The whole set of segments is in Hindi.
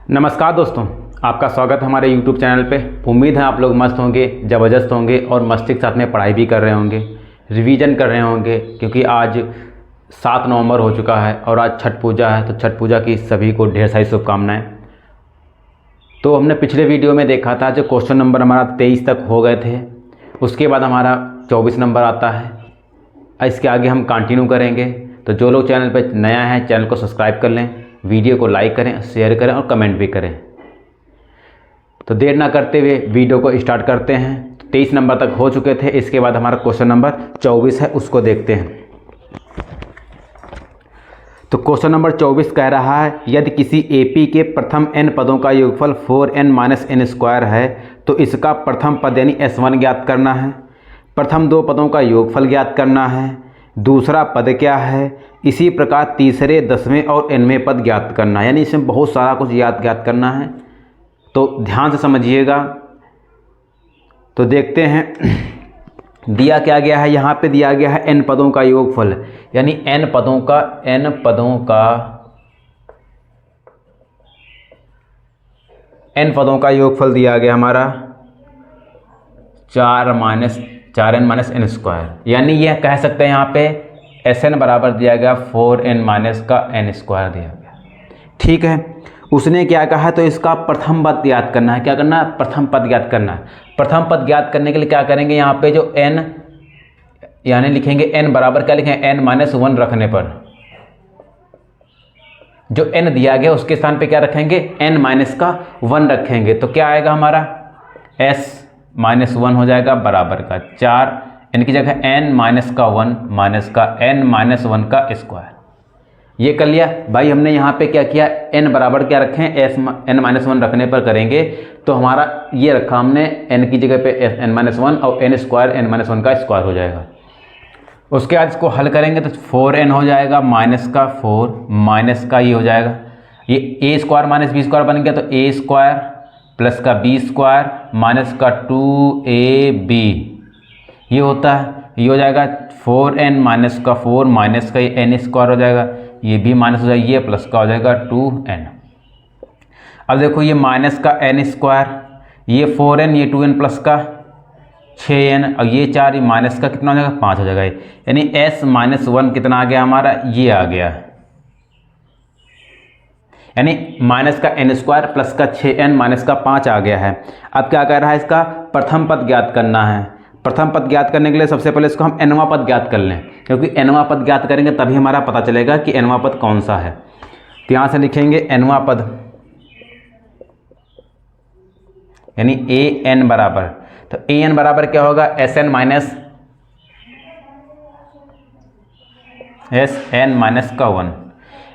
नमस्कार दोस्तों, आपका स्वागत है हमारे YouTube चैनल पे। उम्मीद है आप लोग मस्त होंगे, ज़बरदस्त होंगे और मस्ती के साथ में पढ़ाई भी कर रहे होंगे, रिवीजन कर रहे होंगे, क्योंकि आज 7 नवंबर हो चुका है और आज छठ पूजा है। तो छठ पूजा की सभी को ढेर सारी शुभकामनाएं। तो हमने पिछले वीडियो में देखा था जो क्वेश्चन नंबर हमारा 23 तक हो गए थे, उसके बाद हमारा 24 नंबर आता है। इसके आगे हम कंटिन्यू करेंगे। तो जो लोग चैनल पर नया है चैनल को सब्सक्राइब कर लें, वीडियो को लाइक करें, शेयर करें और कमेंट भी करें। तो देर ना करते हुए वीडियो को स्टार्ट करते हैं। 23 नंबर तक हो चुके थे, इसके बाद हमारा क्वेश्चन नंबर 24 है, उसको देखते हैं। तो क्वेश्चन नंबर 24 कह रहा है, यदि किसी एपी के प्रथम n पदों का योगफल 4n-n² है तो इसका प्रथम पद यानी s1 ज्ञात करना है, प्रथम 2 पदों का योगफल ज्ञात करना है, दूसरा पद क्या है, इसी प्रकार तीसरे, 10वें और nवें पद ज्ञात करना है। यानी इसमें बहुत सारा कुछ ज्ञात करना है, तो ध्यान से समझिएगा। तो देखते हैं दिया क्या गया है। यहाँ पे दिया गया है n पदों का योगफल, यानी n पदों का योगफल दिया गया हमारा 4n-n²। यानी यह कह सकते हैं यहाँ पे Sn बराबर दिया गया 4n-n² दिया गया। ठीक है, उसने क्या कहा, तो इसका प्रथम पद ज्ञात करना है। क्या करना है? प्रथम पद ज्ञात करना है। प्रथम पद ज्ञात करने के लिए क्या करेंगे, यहाँ पे जो n यानी लिखेंगे n बराबर क्या लिखेंगे, n-1 रखने पर जो n दिया गया उसके स्थान पे क्या रखेंगे, n-1 रखेंगे। तो क्या आएगा हमारा s-1 हो जाएगा बराबर का 4, n की जगह n-1 ये कर लिया भाई हमने। यहाँ पे क्या किया, n बराबर क्या रखें, n-1 रखने पर करेंगे तो हमारा ये रखा हमने n की जगह पे n-1 और n² n-1 का स्क्वायर हो जाएगा। उसके बाद इसको हल करेंगे तो 4n हो जाएगा -4 माइनस का ये हो जाएगा, ये a² -b² बन गया, तो a² प्लस का b² माइनस का 2ab ये होता है। ये हो जाएगा 4n-4 माइनस का ये n² हो जाएगा, ये भी माइनस हो जाएगा, ये प्लस का हो जाएगा 2n। अब देखो ये माइनस का n², ये 4n, ये 2n प्लस का 6n और ये 4, ये माइनस का कितना हो जाएगा, 5 हो जाएगा। यानी s-1 कितना आ गया हमारा, ये आ गया, यानी माइनस का n² प्लस का 6n माइनस का 5 आ गया है। अब क्या कर रहा है, इसका प्रथम पद ज्ञात करना है। प्रथम पद ज्ञात करने के लिए सबसे पहले इसको हम nवां पद ज्ञात कर लें, क्योंकि nवां पद ज्ञात करेंगे तभी हमारा पता चलेगा कि nवां पद कौन सा है। तो यहाँ से लिखेंगे nवां पद यानी an बराबर, तो an बराबर क्या होगा, sn माइनस का 1।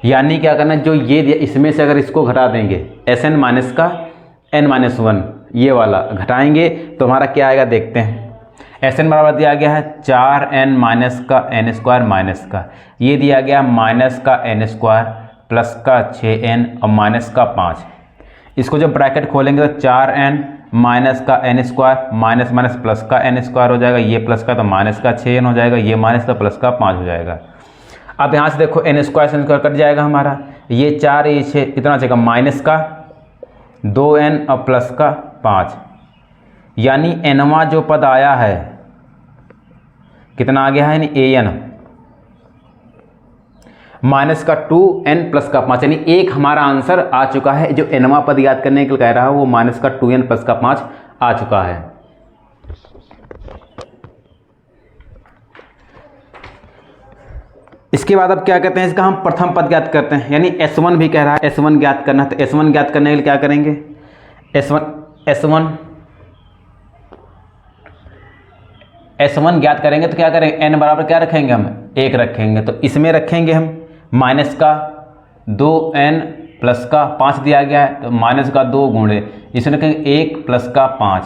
यानी क्या करना है, जो ये इसमें से अगर इसको घटा देंगे Sn माइनस का n-1 ये वाला घटाएंगे तो हमारा क्या आएगा, देखते हैं। Sn बराबर दिया गया है 4n माइनस का n² माइनस का, ये दिया गया माइनस का n² प्लस का 6n और माइनस का 5। इसको जब ब्रैकेट खोलेंगे तो 4n माइनस का n² माइनस माइनस प्लस का n² हो जाएगा, ये प्लस का तो माइनस का 6n हो जाएगा, ये माइनस का प्लस का 5 हो जाएगा। अब यहाँ से देखो n² कट जाएगा हमारा, ये 4 ये 6 कितना बचेगा, माइनस का 2n और प्लस का 5। यानी nवां जो पद आया है कितना आ गया है, यानी an माइनस का 2n प्लस का 5, यानी एक हमारा आंसर आ चुका है। जो nवां पद याद करने के लिए कह रहा है वो माइनस का 2n प्लस का 5 आ चुका है। इसके बाद अब क्या कहते हैं, इसका हम प्रथम पद ज्ञात करते हैं। यानी s1 भी कह रहा है s1 ज्ञात करना है, तो s1 ज्ञात करने के लिए क्या करेंगे, s1 ज्ञात करेंगे तो क्या करेंगे, n बराबर क्या रखेंगे, हम 1 रखेंगे। तो इसमें रखेंगे हम माइनस का 2n प्लस का 5 दिया गया है, तो माइनस का 2 गुणे इसमें रखेंगे 1 प्लस का 5,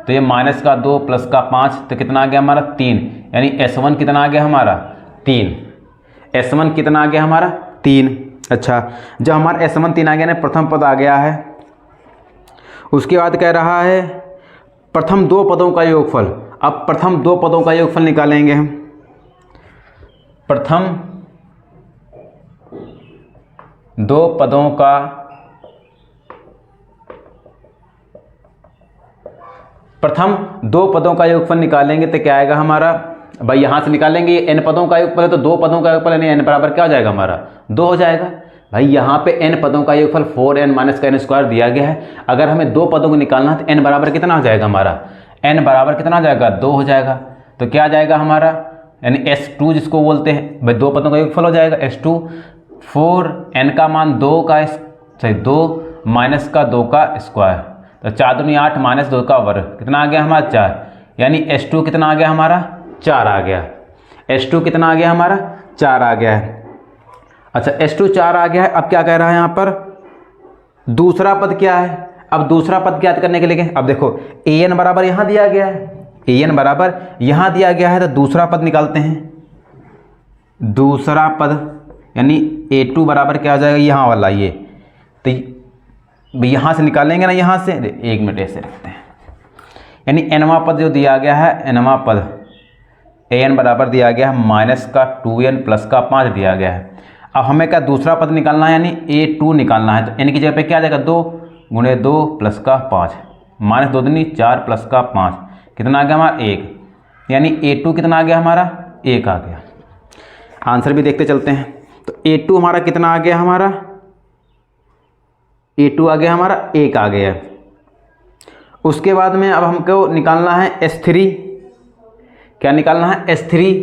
तो ये माइनस का 2 प्लस का 5 तो कितना आ गया हमारा 3। यानी s1 कितना आ गया हमारा 3, s1 कितना आ गया हमारा 3। अच्छा, जब हमारा s1 3 आ गया ना, प्रथम पद आ गया है। उसके बाद कह रहा है प्रथम 2 पदों का योगफल। अब प्रथम 2 पदों का योगफल निकालेंगे हम। प्रथम 2 पदों का प्रथम दो पदों का योगफल निकालेंगे तो क्या आएगा हमारा, भाई यहाँ से निकालेंगे ये n पदों का योगफल है तो दो पदों का योगफल यानी n बराबर क्या हो जाएगा हमारा 2 हो जाएगा। भाई यहाँ पे n पदों का योगफल 4n माइनस का n स्क्वायर दिया गया है। अगर हमें दो पदों को निकालना है तो n बराबर कितना हो जाएगा हमारा, n बराबर कितना हो जाएगा 2 हो जाएगा। तो क्या आ जाएगा हमारा यानी S2 जिसको बोलते हैं, भाई दो पदों का योगफल हो जाएगा S2 4n का मान 2 माइनस का 2 का स्क्वायर, तो 4 दूनी 8 माइनस 2 का वर्ग, कितना आ गया हमारा 4, यानी S2 कितना आ गया हमारा 4 आ गया। S2 कितना आ गया हमारा 4 आ गया है। अच्छा S2 4 आ गया है। अब क्या कह रहा है यहाँ पर, दूसरा पद क्या है। अब दूसरा पद ज्ञात करने के लिए अब देखो an बराबर यहाँ दिया गया है, an बराबर यहाँ दिया गया है, तो दूसरा पद निकालते हैं। दूसरा पद यानी a2 बराबर क्या हो जाएगा यहाँ वाला, ये तो यहाँ से निकालेंगे ना, यहाँ से 1 मिनट ऐसे रखते हैं, यानी nवां पद जो दिया गया है, nवां पद an बराबर दिया गया है माइनस का 2n प्लस का 5 दिया गया है। अब हमें क्या दूसरा पद निकालना है यानी a2 निकालना है, तो n की जगह पे क्या आ जाएगा 2 गुणे 2 प्लस का 5 माइनस 2 दूनी 4 प्लस का 5, कितना आ गया हमारा 1, यानी a2 कितना आ गया हमारा 1 आ गया। आंसर भी देखते चलते हैं। तो a2 हमारा कितना आ गया, हमारा a2 आ गया हमारा 1 आ गया। उसके बाद में अब हमको निकालना है S3, क्या निकालना है S3।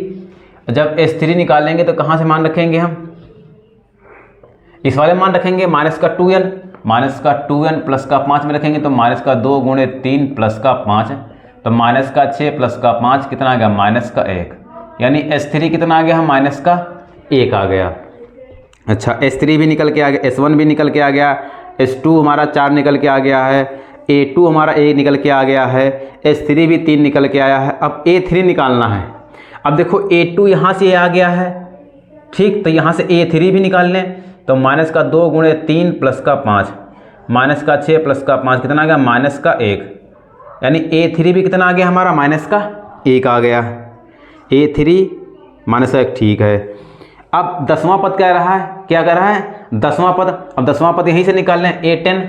जब S3 निकालेंगे तो कहाँ से मान रखेंगे हम, इस वाले मान रखेंगे माइनस का 2n प्लस का 5 में रखेंगे, तो माइनस का 2 गुणे 3 प्लस का 5, तो माइनस का 6 प्लस का 5 कितना आ गया माइनस का 1, यानी S3 कितना आ गया माइनस का 1 आ गया। अच्छा S3 भी निकल के आ गया, S1 भी निकल के आ गया, S2 हमारा 4 निकल के आ गया है, A2 हमारा 1 निकल के आ गया है, S3 भी 3 निकल के आया है। अब A3 निकालना है। अब देखो A2 यहाँ से आ गया है, ठीक, तो यहाँ से A3 भी निकाल लें, तो माइनस का 2 गुणे 3 प्लस का 5 माइनस का 6 प्लस का 5 कितना आ गया माइनस का 1, यानी A3 भी कितना आ गया हमारा माइनस का 1 आ गया। A3 माइनस का 1 ठीक है। अब 10वां पद कह रहा है, क्या कह रहा है 10वां पद। अब 10वां पद यहीं से निकाल लें A10,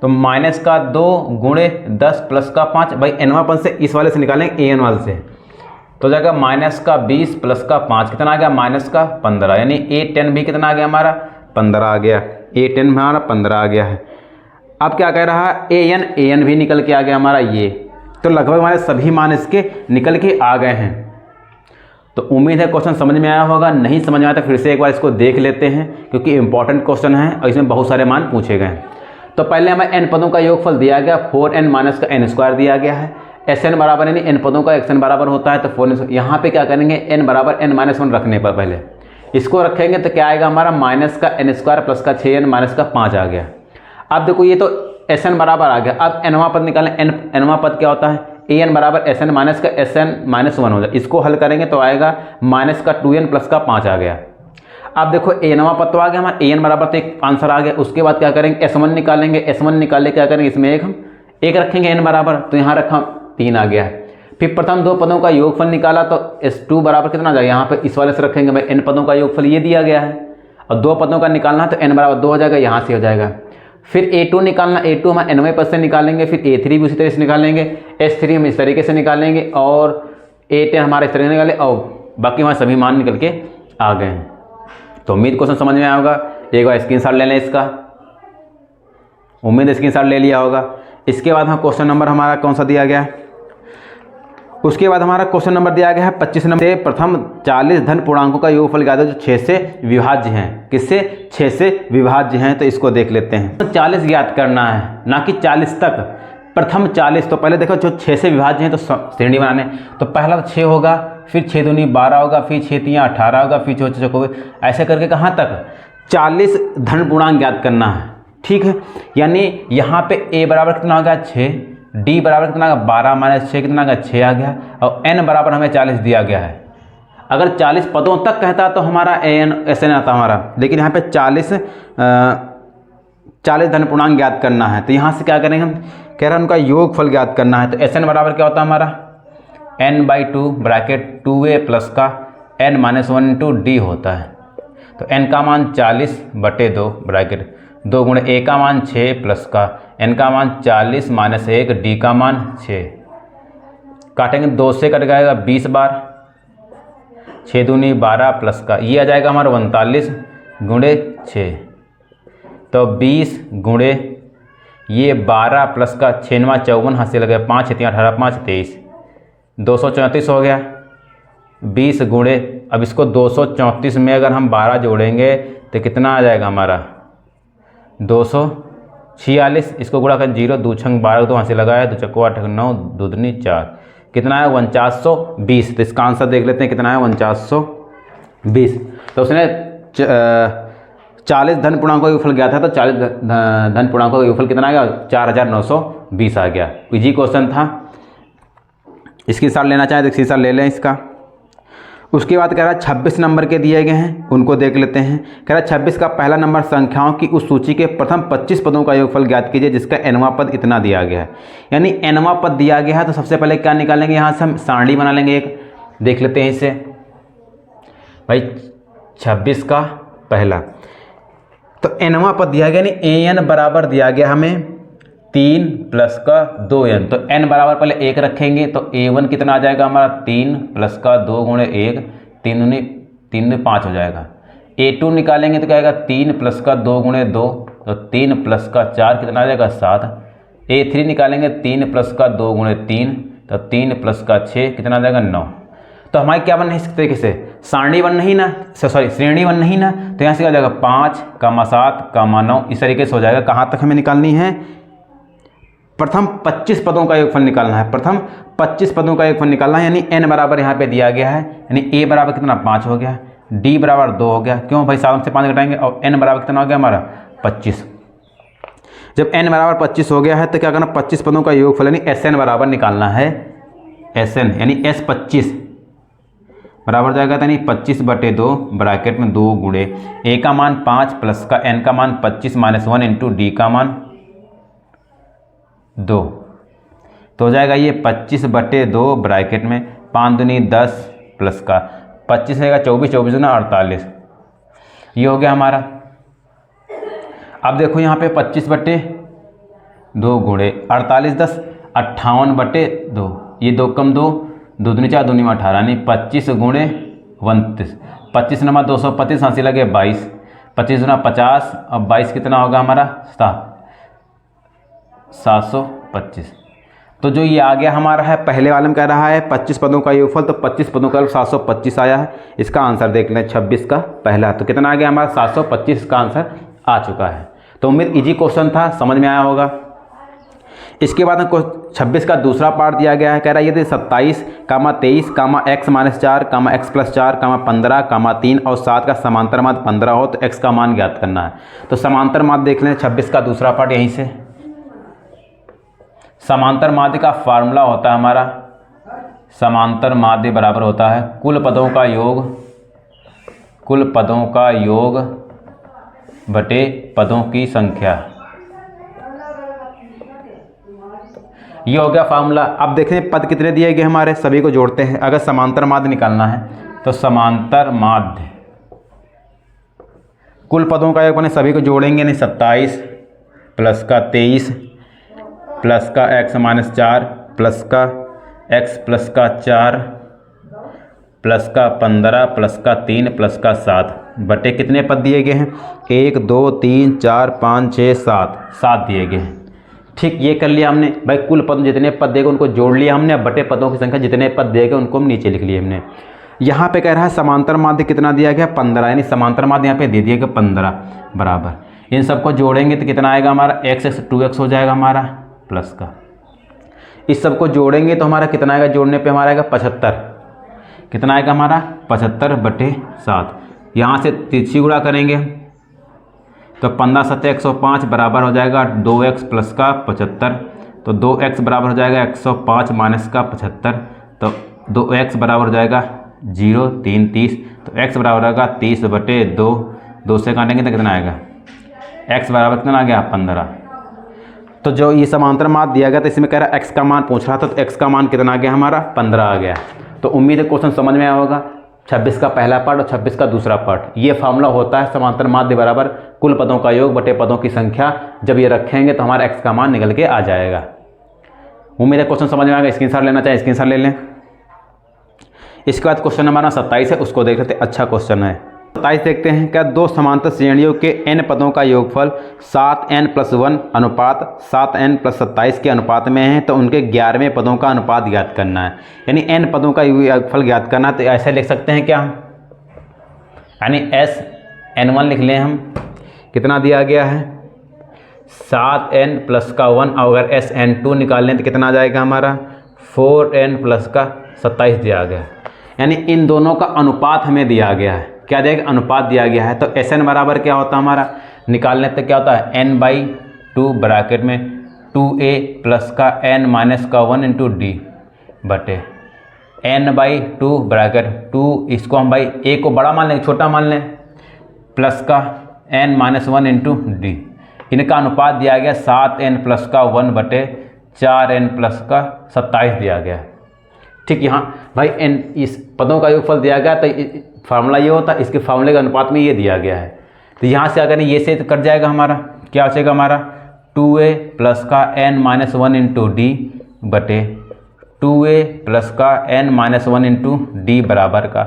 तो माइनस का 2 गुणे 10 प्लस का 5, भाई nवां पद से इस वाले से निकालें an वाले से, तो जाएगा माइनस का 20 प्लस का 5 कितना आ गया माइनस का 15, यानी A10 भी कितना आ गया हमारा 15 आ गया। A10 हमारा 15 आ गया है। अब क्या कह रहा है an भी निकल के आ गया हमारा ये, तो लगभग हमारे सभी मान इसके निकल के आ गए हैं। तो उम्मीद है क्वेश्चन समझ में आया होगा, नहीं समझ में आया तो फिर से एक बार इसको देख लेते हैं, क्योंकि इंपॉर्टेंट क्वेश्चन है और इसमें बहुत सारे मान पूछे गए हैं। तो पहले हमें n पदों का योगफल दिया गया, 4n माइनस का n स्क्वायर दिया गया है। Sn बराबर यानी n पदों का xn बराबर होता है, तो 4n यहाँ पे क्या करेंगे n बराबर n माइनस 1 रखने पर पहले इसको रखेंगे तो क्या आएगा हमारा माइनस का n स्क्वायर प्लस का 6n माइनस का 5 आ गया। अब देखो ये तो Sn बराबर आ गया। अब nवां पद निकालें, nवां पद क्या होता है an बराबर Sn माइनस का Sn माइनस 1 हो जाए, इसको हल करेंगे तो आएगा माइनस का 2n प्लस का 5 आ गया। अब देखो nवां पद तो आ गया हमारा, an बराबर तो एक आंसर आ गया। उसके बाद क्या करेंगे S1 निकालेंगे, S1 निकाले क्या करेंगे इसमें हम एक रखेंगे n बराबर, तो यहाँ रखा 3 आ गया है। फिर प्रथम दो पदों का योगफल निकाला, तो S2 बराबर कितना आ जाएगा, यहाँ पे इस वाले से रखेंगे, भाई n पदों का योगफल ये दिया गया है, और दो पदों का निकालना है तो n बराबर 2 हो जाएगा, यहाँ से हो जाएगा। फिर A2 निकालना, A2 हम nवें पद से निकालेंगे, फिर A3 भी उसी तरह से निकालेंगे, S3 हम इस तरीके से निकालेंगे, और A10 हमारे इस तरीके से निकाले, और बाकी हमारे सभी मान निकल के आ गए हैं। तो उम्मीद क्वेश्चन समझ में आया होगा। एक बार स्क्रीनशॉट ले लें इसका, उम्मीद स्क्रीनशॉट ले लिया होगा। इसके बाद हम क्वेश्चन नंबर हमारा कौन सा दिया गया है, उसके बाद हमारा क्वेश्चन नंबर दिया गया है 25 नंबर से प्रथम 40 धन पूर्णांकों का योगफल ज्ञात है जो 6 से विभाज्य हैं। किससे, 6 से विभाज्य हैं, तो इसको देख लेते हैं। तो 40 ज्ञात करना है, ना कि 40 तक, प्रथम 40। तो पहले देखो जो 6 से विभाज्य हैं तो श्रेणी बनाने, तो पहला तो 6 होगा, फिर 6 दूनी 12 होगा, फिर 6 तियां 18 होगा, फिर 6 चौके, ऐसे करके कहाँ तक 40 धन पूर्णांक ज्ञात करना है। ठीक है, यानी यहाँ पे a बराबर कितना होगा 6, d बराबर कितना होगा 12 माइनस 6 कितना होगा 6 आ गया, और n बराबर हमें 40 दिया गया है। अगर 40 पदों तक कहता तो हमारा Sn आता हमारा, लेकिन यहाँ पे 40 धन पूर्णांक ज्ञात करना है, तो यहाँ से क्या करेंगे हम, कह रहे हैं उनका योगफल ज्ञात करना है। तो Sn बराबर क्या होता है हमारा n/2 ब्रैकेट 2a प्लस का n - 1 इंटू d होता है। तो n का मान 40/2 ब्रैकेट 2 गुणे a का मान 6 प्लस का n का मान 40 माइनस 1 d का मान 6। काटेंगे 2 से कट जाएगा 20 बार, 6 दूनी 12 प्लस का ये आ जाएगा हमारा 39 गुणे 6। तो 20 गुणे ये 12 प्लस का 6 9 54 हाथ से लगे 5 3 18 5 23 234 हो गया। 20 गुणे अब इसको 234 में अगर हम 12 जोड़ेंगे तो कितना आ जाएगा हमारा 246। इसको गुणा कर 0 2 छंग 12 तो वहाँ से लगाया 2 चक्को 8 9 2 दूनी 4 कितना है 4920। तो इसका आंसर देख लेते हैं कितना है 4920। तो उसने 40 धन पूर्णांकों का योगफल गया था, तो 40 धन पूर्णांकों का योगफल कितना आ गया 4920 आ गया। इजी क्वेश्चन था। इसके साथ लेना चाहे तो इसके साथ ले लें इसका। उसके बाद कह रहा है 26 नंबर के दिए गए हैं, उनको देख लेते हैं। कह रहा है 26 का पहला नंबर संख्याओं की उस सूची के प्रथम 25 पदों का योगफल ज्ञात कीजिए जिसका nवां पद इतना दिया गया है। यानी nवां पद दिया गया है तो सबसे पहले क्या निकालेंगे, यहाँ से हम सारणी बना लेंगे एक। देख लेते हैं इसे भाई 26 का पहला तो nवां पद दिया गया, यानी an बराबर दिया गया हमें 3 प्लस का 2n। तो n बराबर पहले 1 रखेंगे तो a1 कितना आ जाएगा हमारा 3 प्लस का 2 गुणे 1 3 5 हो जाएगा। a2 निकालेंगे तो क्या आएगा 3 प्लस का 2 गुणे 2 तो 3 प्लस का 4 कितना आ जाएगा 7। a3 निकालेंगे 3 प्लस का 2 गुणे 3 तो 3 प्लस का 6 कितना आ जाएगा 9। तो हमारी क्या बनना है इस तरीके से सारणी बन नहीं ना, सॉरी श्रेणी बन नहीं ना, तो यहाँ से क्या हो जाएगा 5, 7, 9 इस तरीके से हो जाएगा। कहाँ तक हमें निकालनी है, प्रथम 25 पदों का योगफल निकालना है। प्रथम 25 पदों का योगफल निकालना है, यानी n बराबर यहाँ पे दिया गया है, यानी a बराबर कितना 5 हो गया, d बराबर 2 हो गया। क्यों भाई 7 से 5 घटाएंगे और n बराबर कितना हो गया हमारा 25। जब n बराबर 25 हो गया है तो क्या करना 25 पदों का योगफल यानी Sn बराबर निकालना है। Sn यानी S25 बराबर जाएगा यानी 25/2 ब्रैकेट में 2 गुणे a का मान 5 प्लस का n का मान 25 माइनस 1 इंटू d का मान 2। तो हो जाएगा ये 25/2 ब्रैकेट में 5 दूनी 10 प्लस का 25 रहेगा 24 24 दूना 48। ये हो गया हमारा। अब देखो यहाँ पे 25/2 गुणे 48 10 58/2 ये 2 कम 2 2 दूनी 4 दूनी 18 यानी 25 गुणे 29 25 नंबर 225 हासिल लगे 22 25 दूना 50 अब 22 कितना होगा हमारा 725। तो जो ये आ गया हमारा है पहले वाले में कह रहा है 25 पदों का योगफल, तो 25 पदों का 725 आया है। इसका आंसर देख लें 26 का पहला तो कितना आ गया हमारा 725 का आंसर आ चुका है। तो उम्मीद इजी क्वेश्चन था, समझ में आया होगा। इसके बाद 26 का दूसरा पार्ट दिया गया है, कह रहा है ये 27, 23, x - 4, x + 4, 15, 3 और 7 का समांतर माध्य 15 हो तो x का मान ज्ञात करना है। तो समांतर माध्य देख लें 26 का दूसरा पार्ट यहीं से। समांतर माध्य का फार्मूला होता है हमारा, समांतर माध्य बराबर होता है कुल पदों का योग बटे पदों की संख्या। ये हो गया फार्मूला। अब देखें पद कितने दिए गए हमारे, सभी को जोड़ते हैं। अगर समांतर माध्य निकालना है तो समांतर माध्य कुल पदों का योग बने सभी को जोड़ेंगे, नहीं 27 प्लस का 23 प्लस का x - 4 प्लस का x प्लस का 4 प्लस का 15 प्लस का 3 प्लस का 7 बटे कितने पद दिए गए हैं 1 2 3 4 5 6 7 दिए गए हैं। ठीक, ये कर लिया हमने भाई। कुल पद जितने पद देगा उनको जोड़ लिया हमने। बटे पदों की संख्या जितने पद देगा उनको हम नीचे लिख लिए हमने। यहाँ पे कह रहा है समांतर माध्य कितना दिया गया 15, यानी समांतर माध्य यहाँ पे दे दिया गया 15 बराबर। इन सबको जोड़ेंगे तो कितना आएगा हमारा x 2x हो जाएगा हमारा प्लस का। इस सबको जोड़ेंगे तो हमारा कितना आएगा, जोड़ने पे हमारा आएगा 75। कितना आएगा हमारा 75/7। यहाँ से तिरछी गुणा करेंगे तो 15 × 7 = 105 बराबर हो जाएगा 2x प्लस का 75। तो 2x बराबर हो जाएगा 105 माइनस का 75। तो 2x बराबर हो जाएगा 0 3 30। तो x बराबर होगा 30/2। 2 से काटेंगे तो कितना आएगा, x बराबर कितना आ गया 15। तो जो ये समांतर माध्य दिया गया तो इसमें कह रहा है x का मान पूछ रहा था, तो x का मान कितना आ गया हमारा 15 आ गया। तो उम्मीद है क्वेश्चन समझ में आया होगा। 26 का पहला पार्ट और 26 का दूसरा पार्ट। ये फार्मूला होता है समांतर माध्य बराबर कुल पदों का योग बटे पदों की संख्या। जब ये रखेंगे तो हमारा x का मान निकल के आ जाएगा। उम्मीद है क्वेश्चन समझ में आएगा। स्क्रीनशॉट लेना चाहे स्क्रीनशॉट ले लें। इसके बाद क्वेश्चन हमारा 27 है, उसको देख लेते हैं। अच्छा क्वेश्चन है। 27 देखते हैं। क्या दो समांतर श्रेणियों के n पदों का योगफल 7n+1 अनुपात 7n+27 के अनुपात में है तो उनके 11वें पदों का अनुपात ज्ञात करना है। यानी n पदों का योगफल ज्ञात करना है। तो ऐसे लिख सकते हैं क्या हम, यानी SN1 लिख लें हम। कितना दिया गया है 7n+1, और अगर SN2 निकाल लें तो कितना आ जाएगा हमारा 4n+27 दिया गया। यानी इन दोनों का अनुपात हमें दिया गया है। क्या दिया गया, अनुपात दिया गया है। तो SN बराबर क्या होता है हमारा, निकालने तो क्या होता है n/2 ब्रैकेट में 2a प्लस का n-1 इंटू डी बटे n/2 ब्रैकेट 2, इसको हम भाई a को बड़ा मान लें छोटा मान लें, प्लस का n-1 इंटू डी। इनका अनुपात दिया गया 7n+1 बटे 4n+27 दिया गया। ठीक, यहाँ भाई n इस पदों का योगफल दिया गया तो फार्मूला ये होता है, इसके फार्मूले के अनुपात में ये दिया गया है। तो यहाँ से अगर ये से कट जाएगा हमारा, क्या बचेगा हमारा 2a प्लस का n-1 इंटू डी बटे 2a प्लस का n-1 इंटू डी बराबर का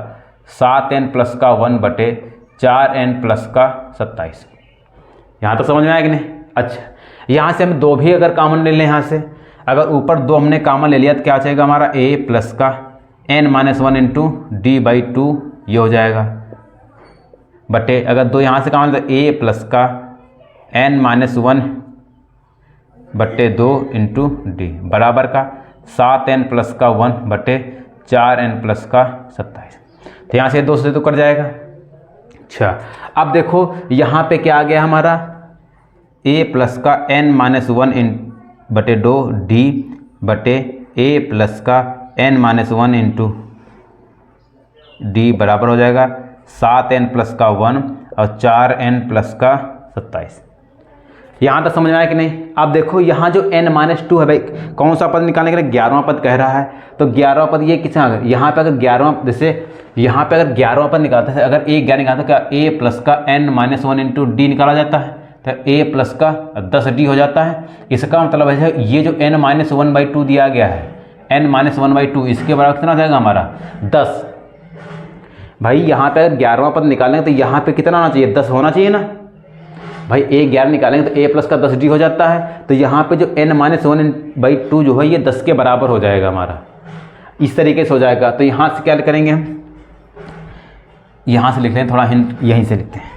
7n+1 बटे 4n+27। यहाँ तो समझ में आएगा नहीं। अच्छा, यहाँ से हम 2 भी अगर कॉमन ले लें, यहाँ से अगर ऊपर 2 हमने कॉमन ले लिया तो क्या बचेगा हमारा a प्लस का n-1 इंटू d/2 ये हो जाएगा बटे, अगर 2 यहाँ से कॉमन तो a प्लस का n-1 बटे 2 इंटू डी बराबर का 7n+1 बटे 4n+27। तो यहाँ से 2 से 2 कट जाएगा। अच्छा, अब देखो यहाँ पे क्या आ गया हमारा a प्लस का n-1 बटे 2 डी बटे a प्लस का n-1 इंटू डी बराबर हो जाएगा 7n+1 और 4n+27। यहाँ तक समझ में आया कि नहीं। अब देखो यहाँ जो n-2 है भाई, कौन सा पद निकालने के लिए 11वां पद कह रहा है। तो 11वां पद ये कितना, यहाँ पे अगर 11वां, जैसे यहाँ पे अगर 11वां पद निकालते हैं, अगर a 11 निकालता है क्या a प्लस का n-1 इंटू डी निकाला जाता है, तो a प्लस का 10d हो जाता है। इसका मतलब है ये जो n-1/2 दिया गया है, n-1/2 इसके बराबर कितना हो जाएगा हमारा 10। भाई यहाँ पे अगर 11वां पद निकालेंगे तो यहाँ पे कितना होना चाहिए 10 होना चाहिए ना भाई। a 11 निकालेंगे तो a प्लस का 10d हो जाता है। तो यहाँ पे जो n-1/2 जो है ये 10 के बराबर हो जाएगा हमारा, इस तरीके से हो जाएगा। तो यहाँ से क्या करेंगे हम, यहाँ से लिख लें, थोड़ा हिंट यहीं से लिखते हैं।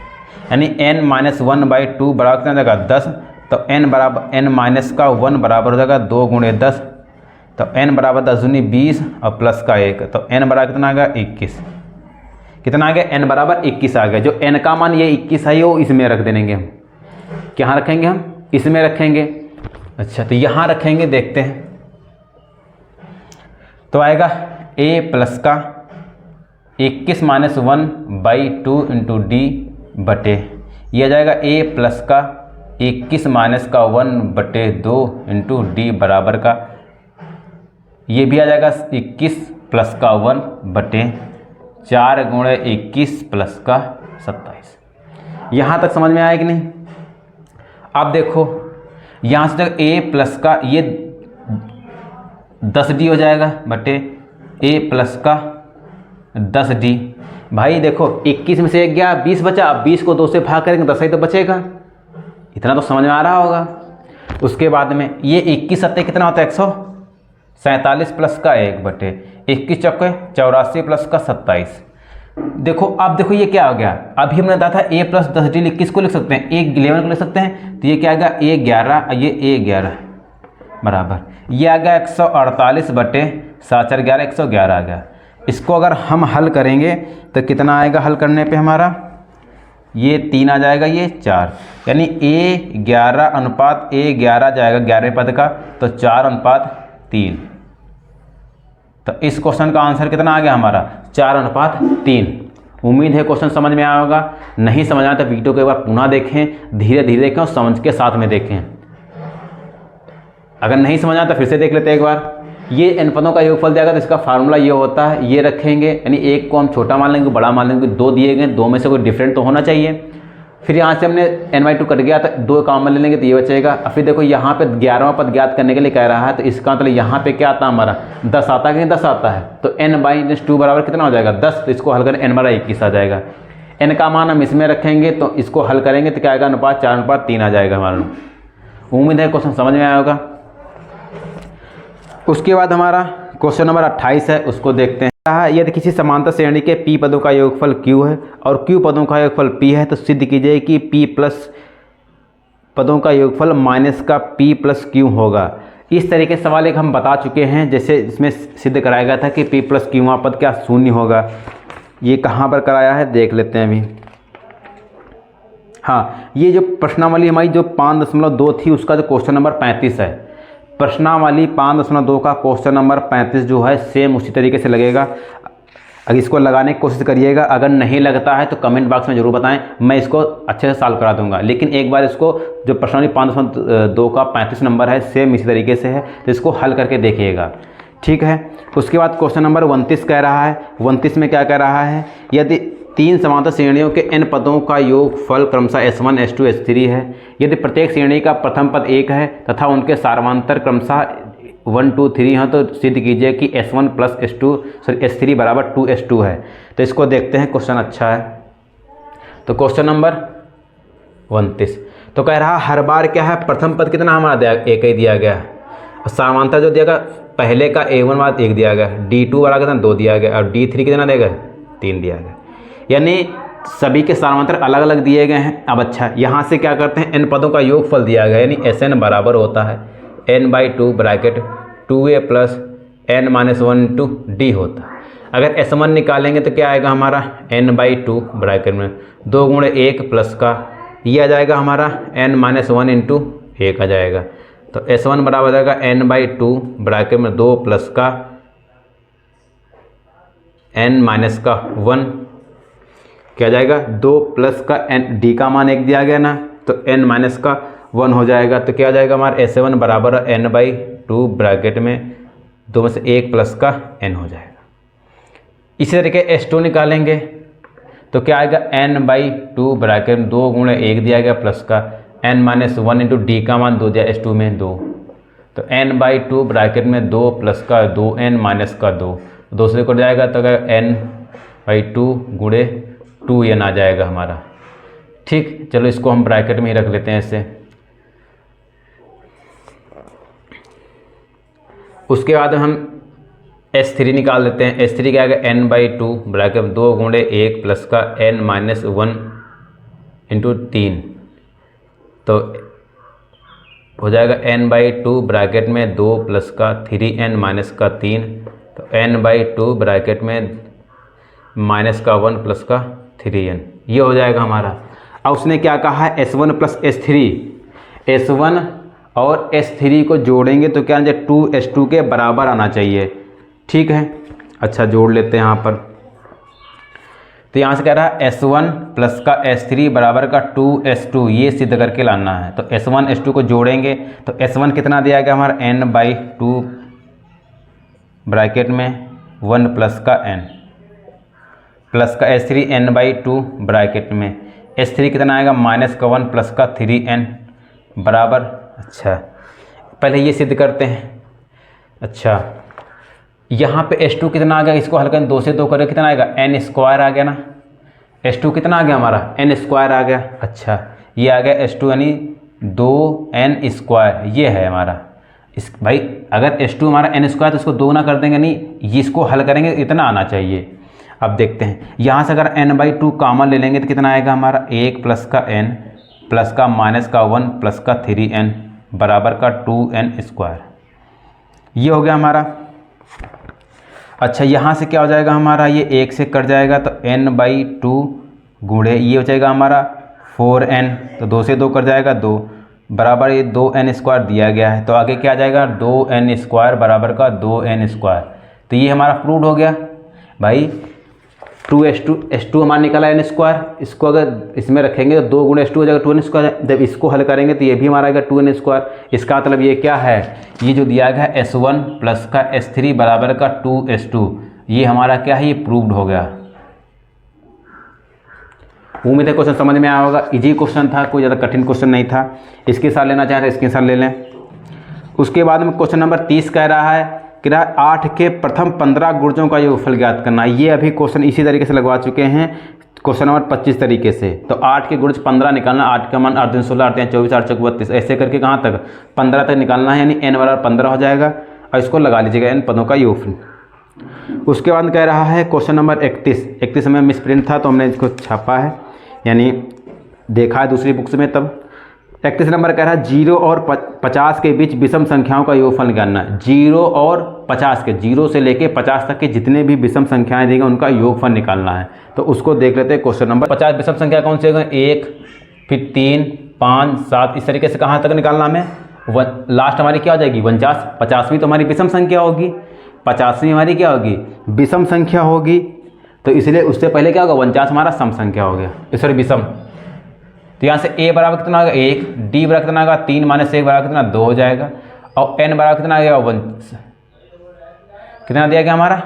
यानी n-1/2 बराबर कितना हो जाएगा 10। तो n बराबर n-1 बराबर हो जाएगा 2 × 10। तो n बराबर 10 दूनी 20 और प्लस का 1, तो n बराबर कितना आ गया 21। कितना आ गया n बराबर 21 आ गया। जो n का मान ये 21 है वो इसमें रख देंगे हम। कहाँ रखेंगे हम, इसमें रखेंगे। अच्छा, तो यहाँ रखेंगे, देखते हैं। तो आएगा a प्लस का 21-1/2 इंटू डी बटे, ये आ जाएगा a प्लस का 21-1/2 इंटू डी बराबर का, ये भी आ जाएगा 21 प्लस का 1 बटे 4 × 21 प्लस का 27। यहाँ तक समझ में आया कि नहीं। अब देखो यहाँ से तक a प्लस का ये 10d हो जाएगा बटे a प्लस का 10d। भाई देखो 21 में से 1 गया 20 बचा, अब 20 को 2 से भाग करेंगे 10 ही तो बचेगा। इतना तो समझ में आ रहा होगा। उसके बाद में ये 21 सत्ते कितना होता है 147 प्लस का 1 बटे 21 चौके 84 प्लस का 27। देखो अब देखो ये क्या हो गया, अभी हमने बताया था a प्लस 10d किसको लिख सकते हैं, a 11 को लिख सकते हैं। तो ये क्या आएगा a 11, ये a 11 बराबर, ये आ गया 148 बटे 7 4 11 111 आ गया। इसको अगर हम हल करेंगे तो कितना आएगा हल करने पे हमारा, ये 3 आ जाएगा, ये 4, यानी a11 अनुपात a11 जाएगा 11वें पद का, तो 4:3। तो इस क्वेश्चन का आंसर कितना आ गया हमारा 4:3। उम्मीद है क्वेश्चन समझ में आया होगा। नहीं समझ आया तो वीडियो को एक बार पुनः देखें, धीरे धीरे देखें और समझ के साथ में देखें। अगर नहीं समझ आया तो फिर से देख लेते हैं एक बार। ये n पदों का योगफल दिया गया तो इसका फार्मूला ये होता है, ये रखेंगे, यानी एक को हम छोटा मान लेंगे, बड़ा मान लेंगे, दो दिए गए, दो में से कोई डिफरेंट तो होना चाहिए। फिर यहाँ से हमने n/2 कट गया तो दो कॉमन ले लेंगे तो ये बचेगा। अब फिर देखो यहाँ पे 11वां पद ज्ञात करने के लिए कह रहा है, तो इसका मतलब यहाँ पे क्या आता है हमारा 10 आता है कि 10 आता है, तो n/2 बराबर कितना हो जाएगा 10, तो इसको हल करें n/21 आ जाएगा। n का मान हम इसमें रखेंगे तो इसको हल करेंगे तो क्या आएगा अनुपात 4:3 आ जाएगा हमारा। उम्मीद है क्वेश्चन समझ में आया होगा। उसके बाद हमारा क्वेश्चन नंबर 28 है, उसको देखते हैं। यदि किसी समांतर श्रेणी के p पदों का योगफल q है और q पदों का योगफल p है तो सिद्ध कीजिए कि p प्लस पदों का योगफल माइनस का p प्लस q होगा। इस तरीके से सवाल एक हम बता चुके हैं, जैसे इसमें सिद्ध कराया गया था कि p प्लस q पद क्या शून्य होगा। ये कहाँ पर कराया है देख लेते हैं अभी। हाँ, ये जो प्रश्नावली हमारी जो 5.2 थी उसका जो क्वेश्चन नंबर 35 है, प्रश्नावली 5.2 का क्वेश्चन नंबर 35 जो है सेम उसी तरीके से लगेगा। अगर इसको लगाने की कोशिश करिएगा, अगर नहीं लगता है तो कमेंट बॉक्स में ज़रूर बताएं, मैं इसको अच्छे से सॉल्व करा दूंगा। लेकिन एक बार इसको जो प्रश्नावली 5.2 का 35 नंबर है सेम इसी तरीके से है, तो इसको हल करके देखिएगा, ठीक है। उसके बाद क्वेश्चन नंबर 29 कह रहा है, 29 में क्या कह रहा है, यदि 3 समांतर श्रेणियों के n पदों का योगफल क्रमशः s1 s2 s3 है, यदि प्रत्येक श्रेणी का प्रथम पद 1 है तथा उनके सार्वमांतर क्रमशः 1 2 3 हैं, तो सिद्ध कीजिए कि s1 प्लस s3 बराबर 2s2 है। तो इसको देखते हैं, क्वेश्चन अच्छा है। तो क्वेश्चन नंबर 29 तो कह रहा हर बार क्या है, प्रथम पद कितना हमारा एक ही दिया गया है, सार्वमांतर जो दिया गया पहले का a1 बाद 1 दिया गया, d2 वाला कितना 2 दिया गया और d3 कितना देगा 3 दिया गया, यानी सभी के सार्वमांतर अलग अलग दिए गए हैं। अब अच्छा, यहाँ से क्या करते हैं, n पदों का योगफल दिया गया यानी Sn बराबर होता है n/2 bracket 2a plus n-1 into d होता है। अगर S1 निकालेंगे तो क्या आएगा हमारा n/2 ब्रैकेट में 2 गुणे 1 प्लस का ये आ जाएगा हमारा n-1 इंटू 1 आ जाएगा। तो S1 बराबर हो जाएगा n/2 ब्रैकेट में 2 प्लस का n-1 क्या जाएगा 2 प्लस का n, d का मान 1 दिया गया ना, तो n-1 हो जाएगा। तो क्या जाएगा हमारा S1 बराबर n/2 ब्रैकेट में 2 में से 1 प्लस का n हो जाएगा। इसी तरीके S2 निकालेंगे तो क्या आएगा n/2 ब्रैकेट में 2 गुणे 1 दिया गया प्लस का n-1 इंटू डी का मान 2 दिया S2 में 2, तो n/2 ब्रैकेट में 2 प्लस का 2 n-2 2 से कट जाएगा तो n/2 गुणे 2n आ जाएगा हमारा, ठीक। चलो इसको हम ब्रैकेट में ही रख लेते हैं ऐसे। उसके बाद हम S3 निकाल लेते हैं। S3 क्या आएगा n/2 ब्रैकेट में 2 गुणे 1 प्लस का n-1 इंटू 3, तो हो जाएगा n/2 ब्रैकेट में 2 प्लस का 3n-3, तो n/2 ब्रैकेट में -1 प्लस का 3n, ये हो जाएगा हमारा। अब उसने क्या कहा है S1 प्लस S3, S1 और S3 को जोड़ेंगे तो क्या 2s2 के बराबर आना चाहिए, ठीक है। अच्छा जोड़ लेते हैं यहाँ पर, तो यहाँ से कह रहा है S1 प्लस का S3 बराबर का 2s2, ये सिद्ध करके लाना है। तो S1 S2 को जोड़ेंगे तो S1 कितना दिया गया हमारा n/2 ब्रैकेट में 1 प्लस का n प्लस का S3 n/2 ब्रैकेट में S3 कितना आएगा -1 प्लस का 3n बराबर। अच्छा पहले ये सिद्ध करते हैं। अच्छा यहाँ पे S2 कितना आ गया, इसको हल करें 2 से 2 करें कितना आएगा n² आ गया ना, S2 कितना आ गया हमारा n² आ गया। अच्छा ये आ गया S2 यानी 2n², ये है हमारा इस भाई। अगर S2 हमारा n² तो इसको 2 ना कर देंगे, नहीं इसको हल करेंगे इतना आना चाहिए। अब देखते हैं यहाँ से अगर n/2 कॉमन ले लेंगे तो कितना आएगा हमारा 1 प्लस का n प्लस का -1 प्लस का 3n बराबर का 2n², ये हो गया हमारा। अच्छा यहाँ से क्या हो जाएगा हमारा, ये 1 से कट जाएगा तो n/2 गुणे ये हो जाएगा हमारा 4n, तो 2 से 2 कट जाएगा 2 बराबर ये 2n² दिया गया है, तो आगे क्या आ जाएगा 2n² बराबर का 2n²। तो ये हमारा प्रूव हो गया भाई। 2s2 हमारा निकला n स्क्वायर, इसको अगर इसमें रखेंगे तो 2 गुणे s2 हो जाएगा 2n स्क्वायर। जब इसको हल करेंगे तो ये भी हमारा आएगा 2n स्क्वायर। इसका मतलब ये क्या है, ये जो दिया गया s1 प्लस का s3 बराबर का 2s2, ये हमारा क्या है, ये प्रूव्ड हो गया। उम्मीद है क्वेश्चन समझ में आया होगा। इजी क्वेश्चन था, कोई ज़्यादा कठिन क्वेश्चन नहीं था। इसके साथ लेना चाहें तो इसके साथ ले लें। उसके बाद में क्वेश्चन नंबर 30 कह रहा है कि 8 के प्रथम 15 गुणजों का योगफल ज्ञात करना। ये अभी क्वेश्चन इसी तरीके से लगवा चुके हैं क्वेश्चन नंबर 25 तरीके से। तो 8 के गुणज 15 निकालना, 8 का मान 8 दूनी 16, 8 24, 8 चौक 32, ऐसे करके कहाँ तक 15 तक निकालना है, यानी n बराबर 15 हो जाएगा और इसको लगा लीजिएगा n पदों का योगफल। उसके बाद कह रहा है क्वेश्चन नंबर 31 में मिसप्रिंट था तो हमने इसको छापा है, यानी देखा है दूसरी बुक्स में। तब 31 नंबर कह रहा है 0 और 50 के बीच विषम संख्याओं का योगफल निकालना। 0 और 50 के, 0 से लेके 50 तक के जितने भी विषम संख्याएं देंगे उनका योगफल निकालना है। तो उसको देख लेते हैं। क्वेश्चन नंबर 50 विषम संख्या कौन सी है, 1, फिर 3, 5, 7, इस तरीके से कहाँ तक निकालना हमें। लास्ट हमारी क्या हो जाएगी 49। 50वीं तो हमारी विषम संख्या होगी, 50वीं हमारी क्या होगी, विषम संख्या होगी। तो इसलिए उससे पहले क्या होगा, 49 हमारा सम संख्या हो गया, सॉरी विषम। तो यहाँ से a बराबर कितना होगा 1, d बराबर कितना होगा 3 माइनस 1 बराबर कितना 2 हो जाएगा, और n बराबर कितना आ गया 1, कितना दिया गया हमारा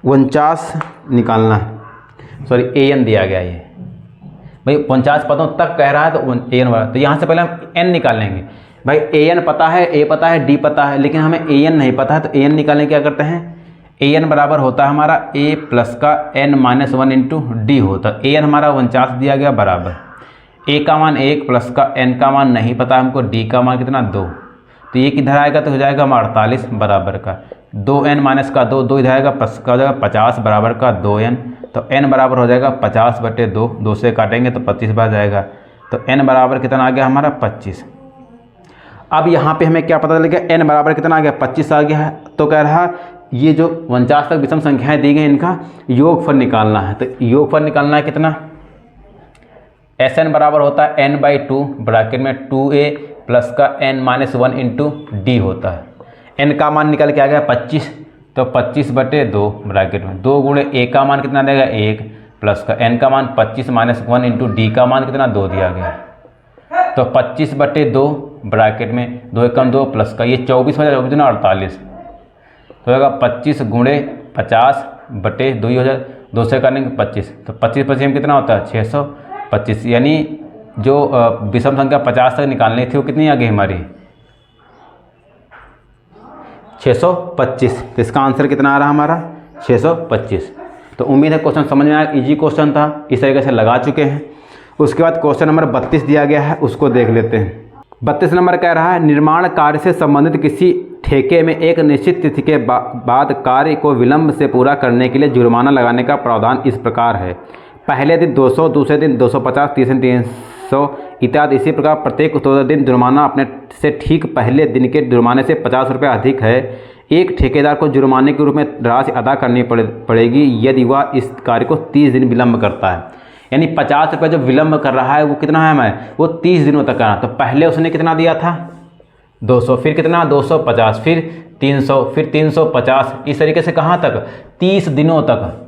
49 निकालना है, सॉरी an दिया गया। ये भाई 49 पदों तक कह रहा है तो an बराबर, तो यहाँ से पहले हम n निकाल लेंगे। भाई an पता है, a पता है, d पता है, लेकिन हमें an नहीं पता है। तो an निकालने क्या करते हैं, an बराबर होता है हमारा a प्लस का n माइनस 1 इंटू डी होता है। an हमारा 49 दिया गया बराबर a का मान 1 प्लस का n का मान नहीं पता हमको, d का मान कितना 2। तो ये किधर आएगा तो हो जाएगा हमारा 48 बराबर का 2n माइनस का 2, 2 इधर आएगा प्लस का हो जाएगा 50 बराबर का 2n। तो n बराबर हो जाएगा 50/2, 2 से काटेंगे तो 25 बच जाएगा। तो n बराबर कितना आ गया हमारा 25। अब यहाँ पे हमें क्या पता चल गया, n बराबर कितना आ गया 25 आ गया है। तो कह रहा ये जो 49 तक विषम संख्याएं दी गई इनका योगफल निकालना है। तो योगफल निकालना है कितना, Sn बराबर होता है n/2 ब्रैकेट में 2a प्लस का n माइनस 1 इंटू डी होता है। n का मान निकल के आ गया 25, तो 25/2 ब्रैकेट में 2 गुणे a का मान कितना देगा 1 प्लस का n का मान 25 माइनस 1 इंटू डी का मान कितना 2 दिया गया। तो 25/2 ब्रैकेट में 2 एकम 2 प्लस का ये 24 हो जाएगा, 24 48 तो होगा 25 गुणे 50/2 हो जाए, 2 से करेंगे 25, तो 25 में कितना होता है 625। यानी जो विषम संख्या 50 तक निकालनी थी वो कितनी आ गई हमारी 625। तो इसका आंसर कितना आ रहा हमारा 625। तो उम्मीद है क्वेश्चन समझ में आया, इजी क्वेश्चन था, इस तरीके से लगा चुके हैं। उसके बाद क्वेश्चन नंबर 32 दिया गया है, उसको देख लेते हैं। 32 नंबर कह रहा है निर्माण कार्य से संबंधित किसी ठेके में एक निश्चित तिथि के बाद कार्य को विलंब से पूरा करने के लिए जुर्माना लगाने का प्रावधान इस प्रकार है। पहले दिन 200, दूसरे दिन 250, तीसरे दिन 300 इत्यादि। इसी प्रकार प्रत्येक उत्तरोत्तर दिन जुर्माना अपने से ठीक पहले दिन के जुर्माने से 50 रुपये अधिक है। एक ठेकेदार को जुर्माने के रूप में राशि अदा करनी पड़ेगी यदि वह इस कार्य को 30 दिन विलंब करता है। यानी 50 रुपये जो विलंब कर रहा है वो कितना है हमें, वो 30 दिनों तक करना। तो पहले उसने कितना दिया था 200, फिर कितना 250, फिर 300, फिर 350, इस तरीके से कहाँ तक 30 दिनों तक।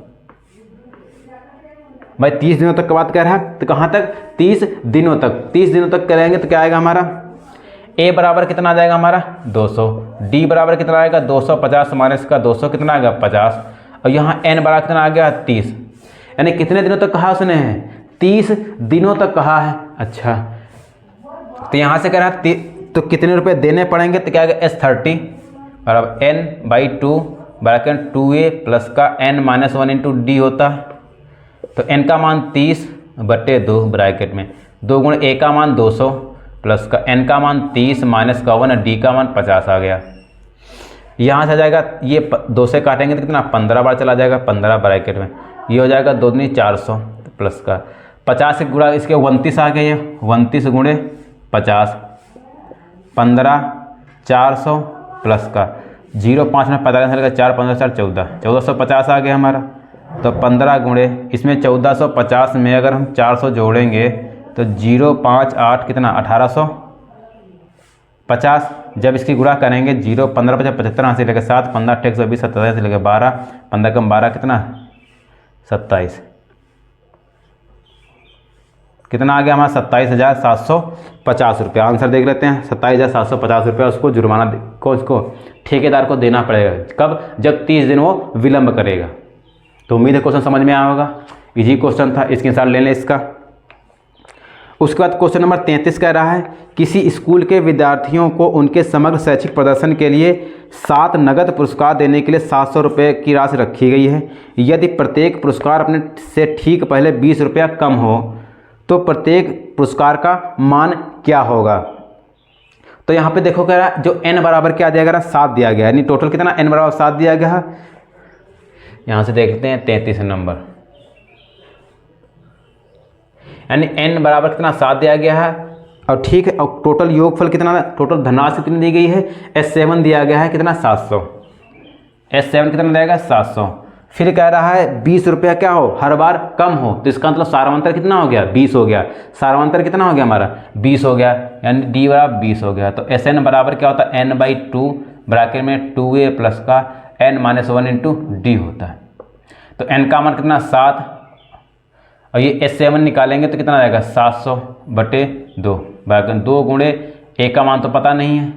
भाई 30 दिनों तक का बात कर रहा है, तो कहाँ तक 30 दिनों तक। 30 दिनों तक करेंगे तो क्या आएगा हमारा a बराबर कितना आ जाएगा हमारा 200, d बराबर कितना आएगा 250 माइनस का 200 कितना आएगा 50, और यहाँ n बराबर कितना आ गया 30। यानी कितने दिनों तक कहा उसने 30 दिनों तक कहा है। अच्छा, तो यहाँ से कह रहा है तो कितने रुपए देने पड़ेंगे, तो क्या आएगा S30 बराबर n/2 बराबर 2a प्लस का n माइनस 1 इंटू डी होता है। तो n का मान 30/2 ब्रैकेट में 2 गुणे a का मान 200 प्लस का n का मान 30 माइनस का 1 d का मान 50 आ गया। यहाँ से आ जाएगा ये 2 से काटेंगे तो कितना 15 बार चला जाएगा, 15 ब्रैकेट में ये हो जाएगा 2 दूनी 400 प्लस का 50 से गुणा इसके 29 आ गए, 29 गुणे 50, 15 400 प्लस का 0,5 में 45 4 15 4 14, 1450 आ गया हमारा। तो 15 गुणे इसमें 1450 में अगर हम 400 जोड़ेंगे तो 0,5 कितना 1850। जब इसकी गुणा करेंगे 0 15 50 75 से लेकर 7 15 120 27 से लेकर 12 15 कम 12 कितना 27। कितना आ गया हमारा 27,750 रुपया। आंसर देख लेते हैं, 27,750 रुपया उसको जुर्माना को उसको ठेकेदार को देना पड़ेगा। कब? जब 30 दिन वो विलंब करेगा। तो उम्मीद है क्वेश्चन समझ में आया होगा। इजी क्वेश्चन था, इसके अनुसार ले लें इसका। उसके बाद क्वेश्चन नंबर 33 कह रहा है किसी स्कूल के विद्यार्थियों को उनके समग्र शैक्षिक प्रदर्शन के लिए 7 नगद पुरस्कार देने के लिए 700 रुपये की राशि रखी गई है। यदि प्रत्येक पुरस्कार अपने से ठीक पहले 20 रुपया कम हो तो प्रत्येक पुरस्कार का मान क्या होगा। तो यहाँ पे देखो कह रहा है जो n बराबर क्या दिया गया, 7 दिया गया, यानी टोटल कितना n बराबर 7 दिया गया है। यहाँ से देखते हैं 33 नंबर, यानी n बराबर कितना 7 दिया गया है। और ठीक है, और टोटल योगफल कितना, टोटल धनराशि कितनी दी गई है, S7 दिया गया है कितना 700। S7 कितना दिया गया 700। फिर कह रहा है 20 रुपया क्या हो, हर बार कम हो, तो इसका मतलब सारांतर कितना हो गया 20 हो गया। सारांतर कितना हो गया हमारा 20 हो गया, यानी d बराबर 20 हो गया। तो Sn बराबर क्या होता है n/2 ब्रैकेट में 2a प्लस का n-1 इंटू डी होता है। तो n का मान कितना 7, और ये S7 निकालेंगे तो कितना आएगा 700/2 ब्रैकेट 2 गुणे a का मान तो पता नहीं है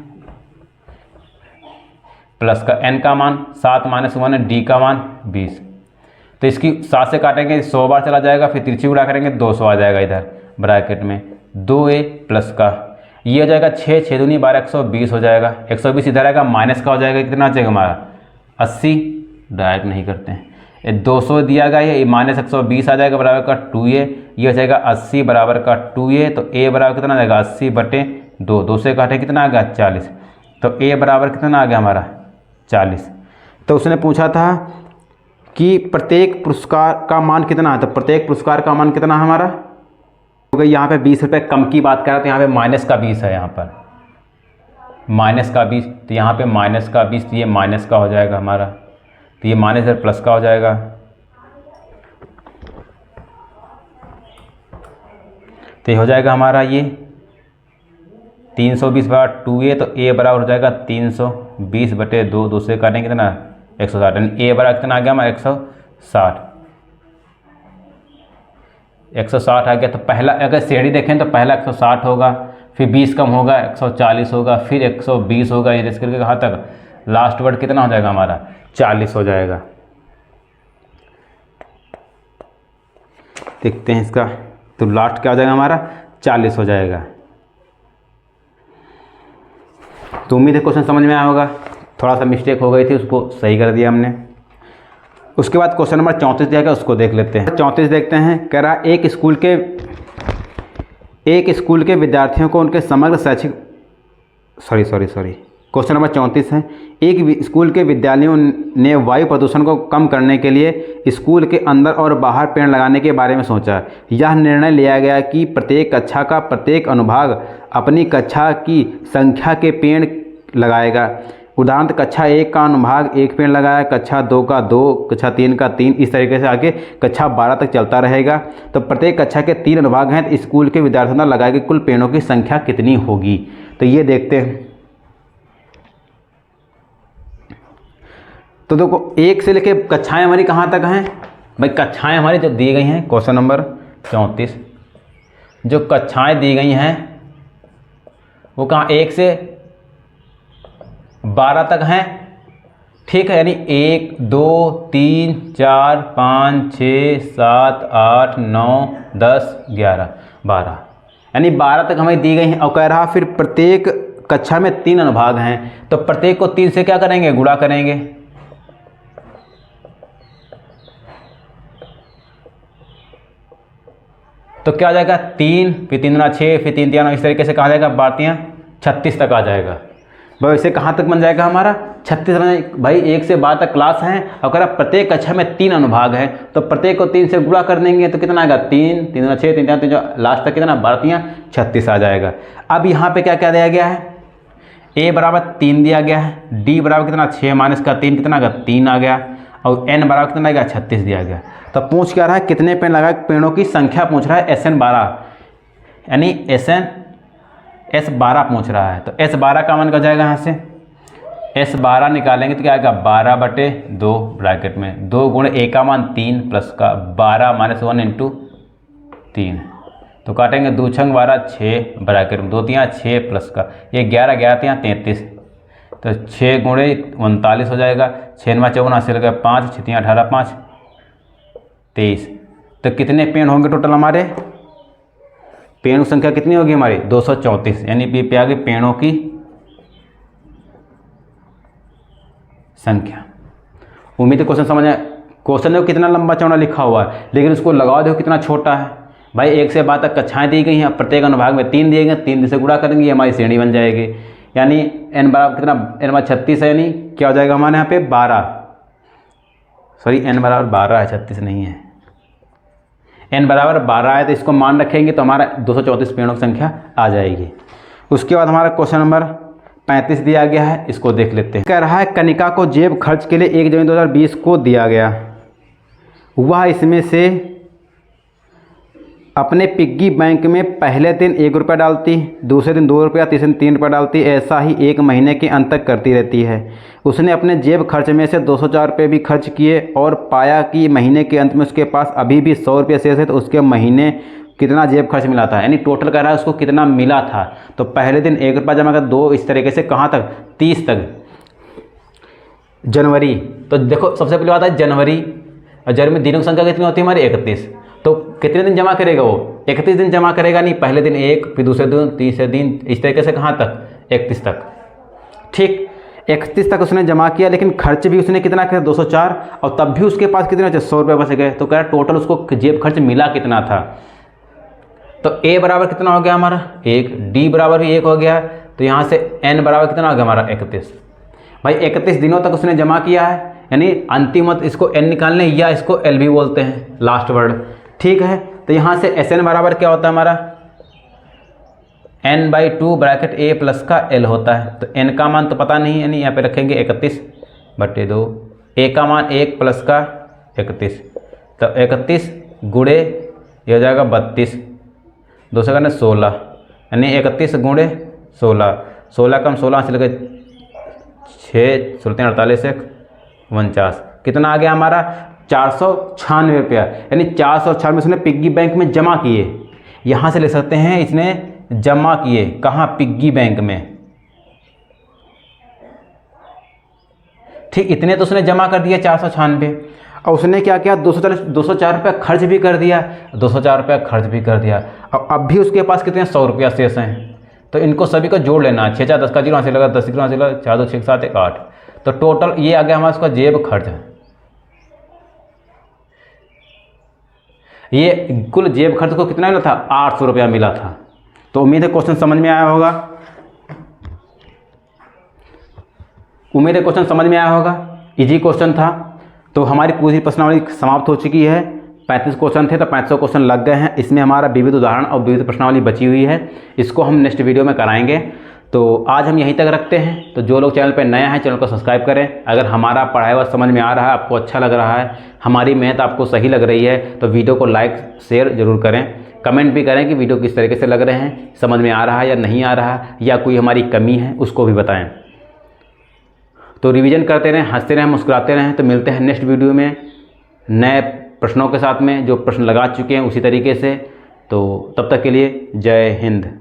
प्लस का n का मान 7-1 है, d का मान 20। तो इसकी 7 से काटेंगे 100 बार चला जाएगा, फिर तिरछी गुणा करेंगे 200 आ जाएगा इधर ब्रैकेट में 2a प्लस का ये हो जाएगा 6 दूनी 12 120 हो जाएगा। 120 इधर आएगा माइनस का हो जाएगा, कितना आ जाएगा हमारा 80। डायरेक्ट नहीं करते हैं, ये 200 दिया गया है, ये माइनस 120 आ जाएगा बराबर का 2a, ये हो जाएगा 80 बराबर का 2a। तो a बराबर कितना आ जाएगा 80/2, 2 से काटे कितना आ गया 40। तो a बराबर कितना आ गया हमारा 40। तो उसने पूछा था कि प्रत्येक पुरस्कार का मान कितना है, तो प्रत्येक पुरस्कार का मान कितना है हमारा हो गया। यहाँ पे 20 रुपये कम की बात कर रहे हैं, तो यहाँ पे माइनस का 20 है, यहाँ पर माइनस का 20, तो यहाँ पे माइनस का 20, तो ये माइनस का हो जाएगा हमारा, तो ये माइनस और प्लस का हो जाएगा। तो ये हो जाएगा हमारा ये 320/2a, तो a बराबर हो जाएगा 320/2, 2 से काटेंगे कितना 160, यानी a बराबर कितना आ गया हमारा 160 आ गया। तो पहला अगर श्रेणी देखें तो पहला 160 होगा, फिर 20 कम होगा 140 होगा, फिर 120 होगा, ये करके कहाँ तक लास्ट वर्ड कितना हो जाएगा हमारा 40 हो जाएगा। देखते हैं इसका, तो लास्ट क्या हो जाएगा हमारा 40 हो जाएगा। तो उम्मीद है क्वेश्चन समझ में आया होगा। थोड़ा सा मिस्टेक हो गई थी, उसको सही कर दिया हमने। उसके बाद क्वेश्चन नंबर 34 दिया गया, उसको देख लेते हैं। 34 देखते हैं, कह रहा एक स्कूल के विद्यार्थियों को उनके समग्र शैक्षिक क्वेश्चन नंबर 34 है। एक स्कूल के विद्यालयों ने वायु प्रदूषण को कम करने के लिए स्कूल के अंदर और बाहर पेड़ लगाने के बारे में सोचा। यह निर्णय लिया गया कि प्रत्येक कक्षा का प्रत्येक अनुभाग अपनी कक्षा की संख्या के पेड़ लगाएगा। उदाहरण कक्षा 1 का अनुभाग 1 पेड़ लगाया, कक्षा 2 का 2, कक्षा 3 का 3, इस तरीके से आगे कक्षा 12 तक चलता रहेगा। तो प्रत्येक कक्षा के 3 अनुभाग हैं, तो स्कूल के विद्यार्थियों द्वारा लगाए गए कुल पेड़ों की संख्या कितनी होगी। तो ये देखते हैं। तो देखो 1 से लेके कक्षाएं हमारी कहाँ तक हैं भाई, कक्षाएं हमारी जो दी गई हैं क्वेश्चन नंबर 34, जो कक्षाएं दी गई हैं वो कहाँ 1 से 12 तक हैं, ठीक है। यानी 1 2 3 4 5 6 7 8 9 10 11 12, यानी 12 तक हमें दी गई हैं। और कह रहा फिर प्रत्येक कक्षा में 3 अनुभाग हैं, तो प्रत्येक को 3 से क्या करेंगे गुणा करेंगे। तो क्या आ जाएगा 3, फिर 3 × 6, फिर 3 × 9, इस तरीके से कहा जाएगा 36 तक आ जाएगा। भाई इसे कहाँ तक बन जाएगा हमारा 36। भाई 1 से 12 तक क्लास हैं, और अगर प्रत्येक कक्षा में 3 अनुभाग हैं, तो प्रत्येक को 3 से गुणा कर देंगे तो कितना आएगा 3, 3 × 6, 3 × 3, लास्ट तक कितना 12 36 आ जाएगा। अब यहाँ पे क्या क्या दिया गया है, a बराबर 3 दिया गया है, d बराबर कितना 6 - का 3 कितना आ गया 3 आ गया, और n बराबर कितना आ गया 36 दिया गया। तो पूछ क्या रहा है कितने पेड़ लगाए, पेड़ों की संख्या पूछ रहा है SN 12, यानी S12 पूछ रहा है। तो S12 का मान क्या जाएगा, यहाँ से S12 निकालेंगे तो क्या आएगा 12/2 ब्रैकेट में 2 × a का मान 3 प्लस का 12 - 1 × 3, तो काटेंगे 2 छंग 12, 6 ब्रैकेट में 2 तियाँ 6 प्लस का ये 11, 11 तियाँ 33, तो 6 गुणे 39 हो जाएगा। 6 9 54 80 लगा 5, 6 तियाँ 18, 5 23। तो कितने पेड़ होंगे टोटल हमारे? पेड़ों की संख्या कितनी होगी हमारी? 234, यानी पे आ गई पेड़ों की संख्या। उम्मीद है क्वेश्चन समझ आए। क्वेश्चन देखो कितना लंबा चौड़ा लिखा हुआ है, लेकिन उसको लगाओ देखो कितना छोटा है। भाई 1 से 12 तक कक्षाएं दी गई हैं, प्रत्येक अनुभाग में 3 दिए गए, 3 से गुणा करेंगे हमारी श्रेणी बन जाएगी। यानी n बराबर कितना? n बराबर 36 है, यानी क्या हो जाएगा हमारे यहाँ पे 12, सॉरी n बराबर 12 है, 36 नहीं है। n बराबर 12 है तो इसको मान रखेंगे तो हमारा 234 पेड़ों की संख्या आ जाएगी। उसके बाद हमारा क्वेश्चन नंबर 35 दिया गया है, इसको देख लेते हैं। कह रहा है कनिका को जेब खर्च के लिए 1 जनवरी 2020 को दिया गया, वह इसमें से अपने पिग्गी बैंक में पहले दिन 1 रुपया डालती, दूसरे दिन 2 रुपया, तीसरे दिन 3 रुपया डालती, ऐसा ही 1 महीने के अंत तक करती रहती है। उसने अपने जेब खर्च में से 204 रुपये भी खर्च किए और पाया कि महीने के अंत में उसके पास अभी भी 100 रुपये शेष है, तो उसके महीने कितना जेब खर्च मिला था, यानी टोटल कह रहा है उसको कितना मिला था। तो पहले दिन 1 रुपया जमा कर 2, इस तरीके से कहाँ तक? 30 तक, जनवरी। तो देखो सबसे पहले बात है जनवरी, और जनवरी में दिनों की संख्या कितनी होती है हमारी? 31। तो कितने दिन जमा करेगा वो? 31 दिन जमा करेगा, नहीं पहले दिन 1, फिर दूसरे दिन, तीसरे दिन, इस तरीके से कहाँ तक? 31 तक। ठीक, 31 तक उसने जमा किया, लेकिन खर्च भी उसने कितना किया? 204, और तब भी उसके पास कितने बचे? 100 रुपये बच गए। तो कह रहा टोटल उसको जेब खर्च मिला कितना था। तो ए बराबर कितना हो गया हमारा? 1, डी बराबर भी 1 हो गया, तो यहाँ से एन बराबर कितना हो गया हमारा? 31। भाई 31 दिनों तक उसने जमा किया है, यानी अंतिम मत इसको एन निकालने, या इसको एल भी बोलते हैं, लास्ट वर्ड। ठीक है, तो यहाँ से एस एन बराबर क्या होता है हमारा? n/2 ब्रैकेट a प्लस का l होता है। तो n का मान तो पता नहीं, यानी यहाँ पे रखेंगे 31/2, a का मान 1 प्लस का 31, तो 31 गुणे ये हो जाएगा 32, 2 से करना 16, यानी 31 गुणे 16, 16 कम 16 से लगे 6, 16 48 1 49, कितना आ गया हमारा? 496 रुपया, यानी 496 उसने पिग्गी बैंक में जमा किए। यहाँ से ले सकते हैं इसने जमा किए, कहाँ? पिग्गी बैंक में। ठीक, इतने तो उसने जमा कर दिया 496, और उसने क्या किया? 204 रुपया खर्च भी कर दिया, 204 रुपया खर्च भी कर दिया, और अब भी उसके पास कितने? 100 रुपया शेष हैं। तो इनको सभी को जोड़ लेना, 6 4 10 का 0 से लगा, 10 0 से लगा, 4 2 6 7 1 8, तो टोटल ये आ गया हमारा उसका जेब खर्च है। ये कुल जेब खर्च को कितना मिला था? 800 रुपया मिला था। तो उम्मीद है क्वेश्चन समझ में आया होगा, उम्मीद है क्वेश्चन समझ में आया होगा। इजी क्वेश्चन था। तो हमारी पूरी प्रश्नावली समाप्त हो चुकी है। 35 क्वेश्चन थे तो 500 क्वेश्चन लग गए हैं। इसमें हमारा विविध उदाहरण और विविध प्रश्नावली बची हुई है, इसको हम नेक्स्ट वीडियो में कराएंगे। तो आज हम यहीं तक रखते हैं। तो जो लोग चैनल पर नए हैं चैनल को सब्सक्राइब करें। अगर हमारा पढ़ाया हुआ समझ में आ रहा है, आपको अच्छा लग रहा है, हमारी मेहनत आपको सही लग रही है, तो वीडियो को लाइक शेयर ज़रूर करें। कमेंट भी करें कि वीडियो किस तरीके से लग रहे हैं, समझ में आ रहा है या नहीं आ रहा, या कोई हमारी कमी है उसको भी बताएं। तो रिवीजन करते रहें, हंसते रहें, मुस्कुराते रहें। तो मिलते हैं नेक्स्ट वीडियो में नए प्रश्नों के साथ में, जो प्रश्न लगा चुके हैं उसी तरीके से। तो तब तक के लिए जय हिंद।